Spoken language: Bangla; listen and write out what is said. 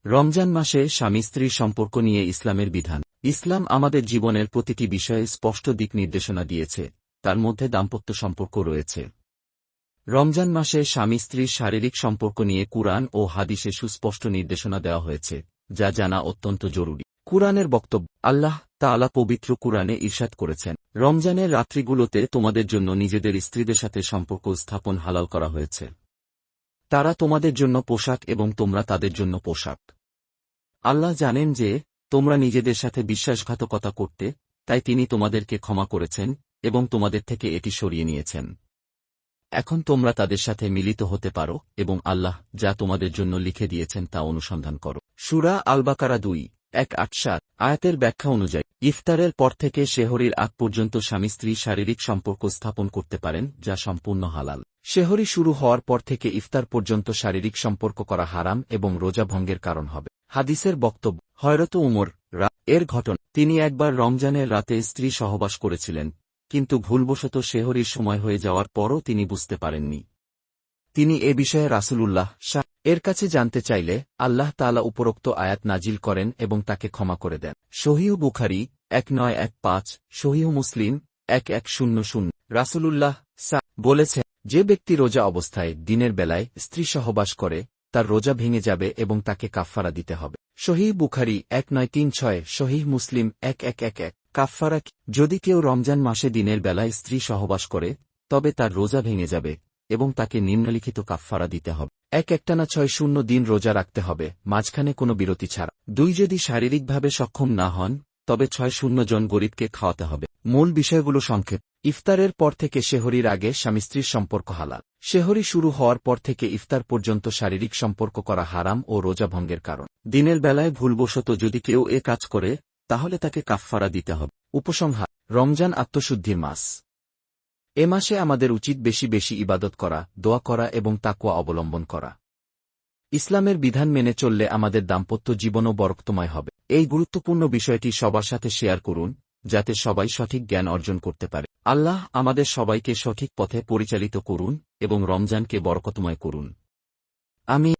রমজান মাসে স্বামী স্ত্রীর সম্পর্ক নিয়ে ইসলামের বিধান। ইসলাম আমাদের জীবনের প্রতিটি বিষয়ে স্পষ্ট দিক নির্দেশনা দিয়েছে, তার মধ্যে দাম্পত্য সম্পর্ক রয়েছে। রমজান মাসে স্বামী স্ত্রীর শারীরিক সম্পর্ক নিয়ে কুরআন ও হাদিসে সুস্পষ্ট নির্দেশনা দেওয়া হয়েছে, যা জানা অত্যন্ত জরুরি। কুরআনের বক্তব্য। আল্লাহ তাআলা পবিত্র কুরআনে ইরশাদ করেছেন, রমজানের রাত্রিগুলোতে তোমাদের জন্য নিজেদের স্ত্রীদের সাথে সম্পর্ক স্থাপন হালাল করা হয়েছে। তারা তোমাদের জন্য পোশাক এবং তোমরা তাদের জন্য পোশাক। আল্লাহ জানেন যে তোমরা নিজেদের সাথে বিশ্বাসঘাতকতা করতে, তাই তিনি তোমাদেরকে ক্ষমা করেছেন এবং তোমাদের থেকে এটি সরিয়ে নিয়েছেন। এখন তোমরা তাদের সাথে মিলিত হতে পারো এবং আল্লাহ যা তোমাদের জন্য লিখে দিয়েছেন তা অনুসন্ধান করো। সূরা আল-বাকারা 2:1-8 আয়াতের ব্যাখ্যা অনুযায়ী, ইফতারের পর থেকে সেহরির আগ পর্যন্ত স্বামী স্ত্রী শারীরিক সম্পর্ক স্থাপন করতে পারেন, যা সম্পূর্ণ হালাল। সেহরি শুরু হওয়ার পর থেকে ইফতার পর্যন্ত শারীরিক সম্পর্ক করা হারাম এবং রোজা ভঙ্গের কারণ হবে। হাদিসের বক্তব্য। হযরত উমর এর ঘটনা। তিনি একবার রমজানের রাতে স্ত্রী সহবাস করেছিলেন, কিন্তু ভুলবশত সেহরির সময় হয়ে যাওয়ার পরও তিনি বুঝতে পারেননি। তিনি এ বিষয়ে রাসূলুল্লাহ এর কাছে জানতে চাইলে আল্লাহ তাআলা উপরোক্ত আয়াত নাজিল করেন এবং তাকে ক্ষমা করে দেন। সহিহ বুখারী 1915, সহিহ মুসলিম 1100। রাসূলুল্লাহ বলেছেন, যে ব্যক্তি রোজা অবস্থায় দিনের বেলায় স্ত্রী সহবাস করে, তার রোজা ভেঙে যাবে এবং তাকে কাফফারা দিতে হবে। সহিহ বুখারী 1936, সহিহ মুসলিম 1111। কাফফারা। যদি কেউ রমজান মাসে দিনের বেলায় স্ত্রী সহবাস করে, তবে তার রোজা ভেঙে যাবে এবং তাকে নিম্নলিখিত কাফফারা দিতে হবে। একটানা 60 দিন রোজা রাখতে হবে, মাঝখানে কোনো বিরতি ছাড়া। 2, যদি শারীরিকভাবে সক্ষম না হন, তবে 60 জন গরিবকে খাওয়াতে হবে। মূল বিষয়গুলো সংক্ষেপ। ইফতারের পর থেকে সেহরির আগে স্বামী স্ত্রীর সম্পর্ক হালাল। সেহরি শুরু হওয়ার পর থেকে ইফতার পর্যন্ত শারীরিক সম্পর্ক করা হারাম ও রোজা ভঙ্গের কারণ। দিনের বেলায় ভুলবশত যদি কেউ এ কাজ করে, তাহলে তাকে কাফফারা দিতে হবে। উপসংহার। রমজান আত্মশুদ্ধির মাস। এ মাসে আমাদের উচিত বেশি বেশি ইবাদত করা, দোয়া করা এবং তাকওয়া অবলম্বন করা। ইসলামের বিধান মেনে চললে আমাদের দাম্পত্য জীবনও বরকতময় হবে। এই গুরুত্বপূর্ণ বিষয়টি সবার সাথে শেয়ার করুন, যাতে সবাই সঠিক জ্ঞান অর্জন করতে পারে। আল্লাহ আমাদের সবাইকে সঠিক পথে পরিচালিত করুন এবং রমজানকে বরকতময় করুন। আমিন।